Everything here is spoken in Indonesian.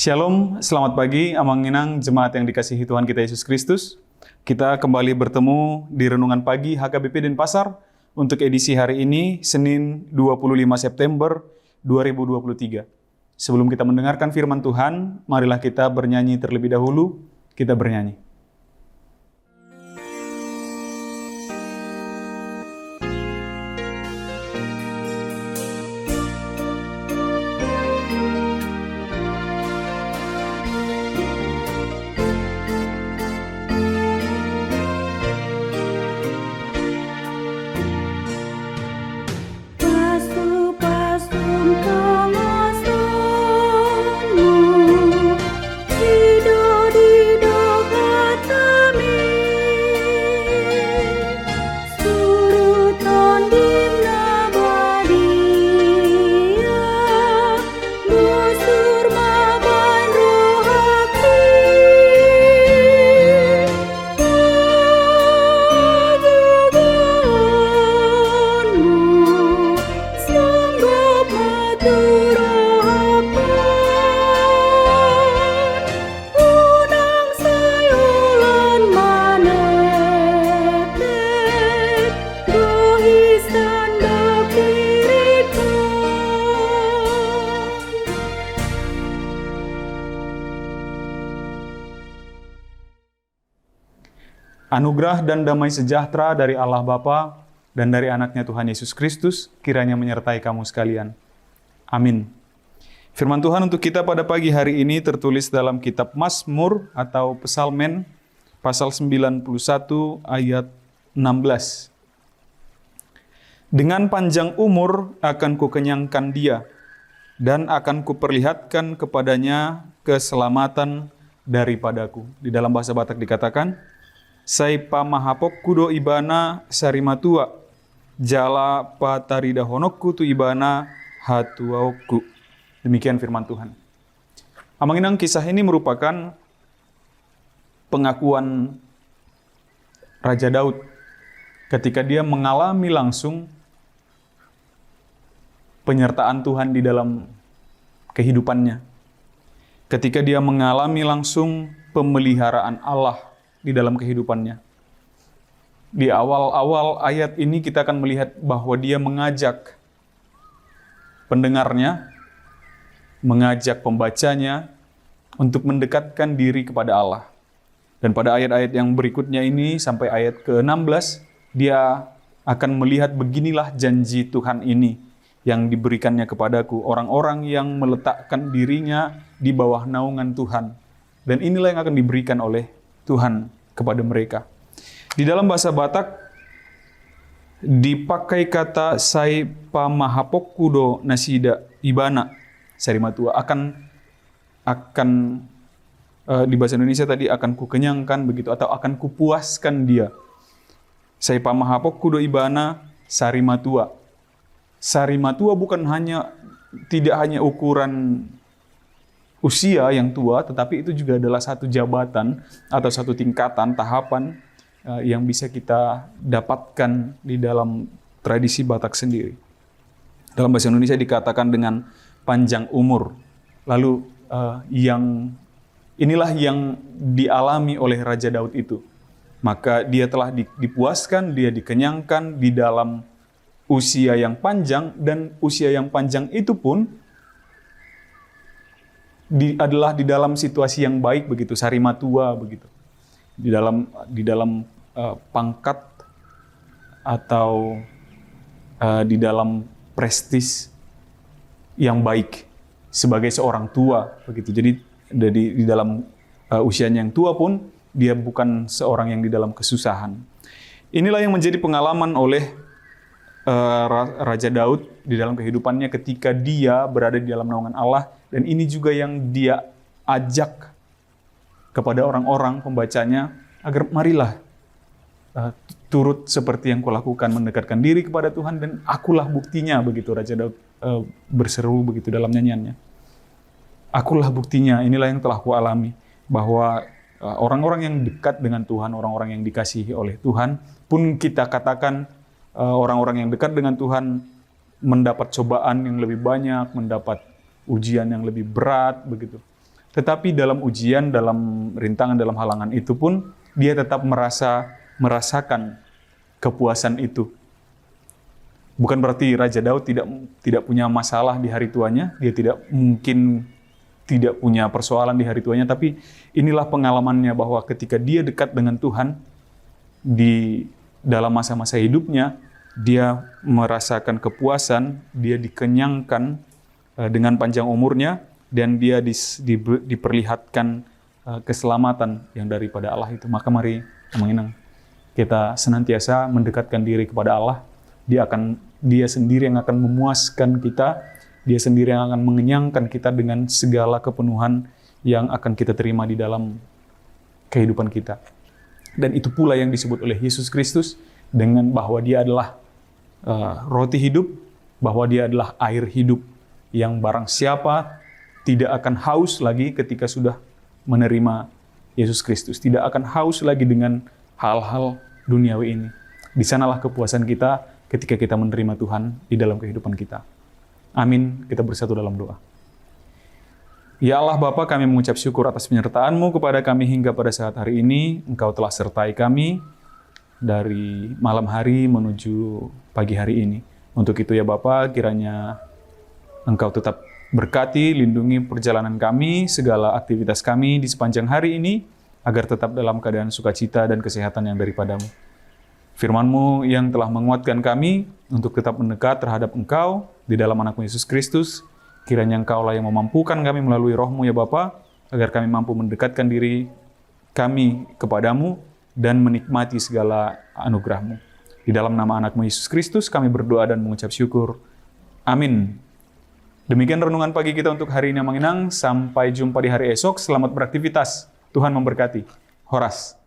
Shalom, selamat pagi, Amanginang, jemaat yang dikasihi Tuhan kita Yesus Kristus. Kita kembali bertemu di Renungan Pagi HKBP Denpasar untuk edisi hari ini, Senin 25 September 2023. Sebelum kita mendengarkan firman Tuhan, marilah kita bernyanyi terlebih dahulu. Kita bernyanyi. Anugerah dan damai sejahtera dari Allah Bapa dan dari anaknya Tuhan Yesus Kristus kiranya menyertai kamu sekalian. Amin. Firman Tuhan untuk kita pada pagi hari ini tertulis dalam kitab Mazmur atau Psalmen pasal 91 ayat 16. Dengan panjang umur akan kukenyangkan dia dan akan kuperlihatkan kepadanya keselamatan daripadaku. Di dalam bahasa Batak dikatakan, Sai pamahapok kudo ibana sarimatua, jala patarida honokku tu ibana hatuaokku. Demikian firman Tuhan. Amanginang, kisah ini merupakan pengakuan Raja Daud ketika dia mengalami langsung penyertaan Tuhan di dalam kehidupannya. Ketika dia mengalami langsung pemeliharaan Allah di dalam kehidupannya. Di awal-awal ayat ini kita akan melihat bahwa dia mengajak pendengarnya, mengajak pembacanya untuk mendekatkan diri kepada Allah. Dan pada ayat-ayat yang berikutnya ini sampai ayat ke-16, dia akan melihat beginilah janji Tuhan ini yang diberikannya kepadaku, orang-orang yang meletakkan dirinya di bawah naungan Tuhan. Dan inilah yang akan diberikan oleh Tuhan kepada mereka. Di dalam bahasa Batak dipakai kata sai pamahapok kudo nasida ibana sarimatua akan di bahasa Indonesia tadi akan kukenyangkan begitu atau akan kupuaskan dia. Sai pamahapok kudo ibana sarimatua. Sarimatua tidak hanya ukuran usia yang tua, tetapi itu juga adalah satu jabatan atau satu tingkatan, tahapan yang bisa kita dapatkan di dalam tradisi Batak sendiri. Dalam bahasa Indonesia dikatakan dengan panjang umur. Lalu inilah yang dialami oleh Raja Daud itu. Maka dia telah dipuaskan, dia dikenyangkan di dalam usia yang panjang, dan usia yang panjang itu pun adalah di dalam situasi yang baik begitu, sarimatua begitu. Di dalam pangkat atau di dalam prestis yang baik sebagai seorang tua begitu. Jadi di dalam usianya yang tua pun dia bukan seorang yang di dalam kesusahan. Inilah yang menjadi pengalaman oleh Raja Daud di dalam kehidupannya ketika dia berada di dalam naungan Allah, dan ini juga yang dia ajak kepada orang-orang pembacanya agar marilah turut seperti yang kulakukan, mendekatkan diri kepada Tuhan, dan akulah buktinya begitu. Raja Daud berseru begitu dalam nyanyiannya. Akulah buktinya, inilah yang telah kualami, bahwa orang-orang yang dekat dengan Tuhan, orang-orang yang dikasihi oleh Tuhan, pun kita katakan orang-orang yang dekat dengan Tuhan mendapat cobaan yang lebih banyak, mendapat ujian yang lebih berat begitu. Tetapi dalam ujian, dalam rintangan, dalam halangan itu pun, dia tetap merasakan kepuasan itu. Bukan berarti Raja Daud tidak punya masalah di hari tuanya, dia tidak punya persoalan di hari tuanya, tapi inilah pengalamannya bahwa ketika dia dekat dengan Tuhan, di dalam masa-masa hidupnya, dia merasakan kepuasan, dia dikenyangkan dengan panjang umurnya, dan dia diperlihatkan keselamatan yang daripada Allah itu. Maka mari menginang, kita senantiasa mendekatkan diri kepada Allah. Dia sendiri yang akan memuaskan kita, dia sendiri yang akan mengenyangkan kita dengan segala kepenuhan yang akan kita terima di dalam kehidupan kita. Dan itu pula yang disebut oleh Yesus Kristus dengan bahwa dia adalah roti hidup, bahwa dia adalah air hidup yang barang siapa tidak akan haus lagi ketika sudah menerima Yesus Kristus. Tidak akan haus lagi dengan hal-hal duniawi ini. Di sanalah kepuasan kita ketika kita menerima Tuhan di dalam kehidupan kita. Amin. Kita bersatu dalam doa. Ya Allah Bapa, kami mengucap syukur atas penyertaan-Mu kepada kami hingga pada saat hari ini. Engkau telah sertai kami dari malam hari menuju pagi hari ini. Untuk itu ya Bapa, kiranya Engkau tetap berkati, lindungi perjalanan kami, segala aktivitas kami di sepanjang hari ini, agar tetap dalam keadaan sukacita dan kesehatan yang daripada-Mu. Firman-Mu yang telah menguatkan kami untuk tetap mendekat terhadap Engkau di dalam anak-Mu Yesus Kristus, kiranya Engkau-lah yang memampukan kami melalui Roh-Mu ya Bapa, agar kami mampu mendekatkan diri kami kepada-Mu dan menikmati segala anugerah-Mu. Di dalam nama anak-Mu Yesus Kristus kami berdoa dan mengucap syukur. Amin. Demikian renungan pagi kita untuk hari ini, Manginang. Sampai jumpa di hari esok. Selamat beraktivitas. Tuhan memberkati. Horas.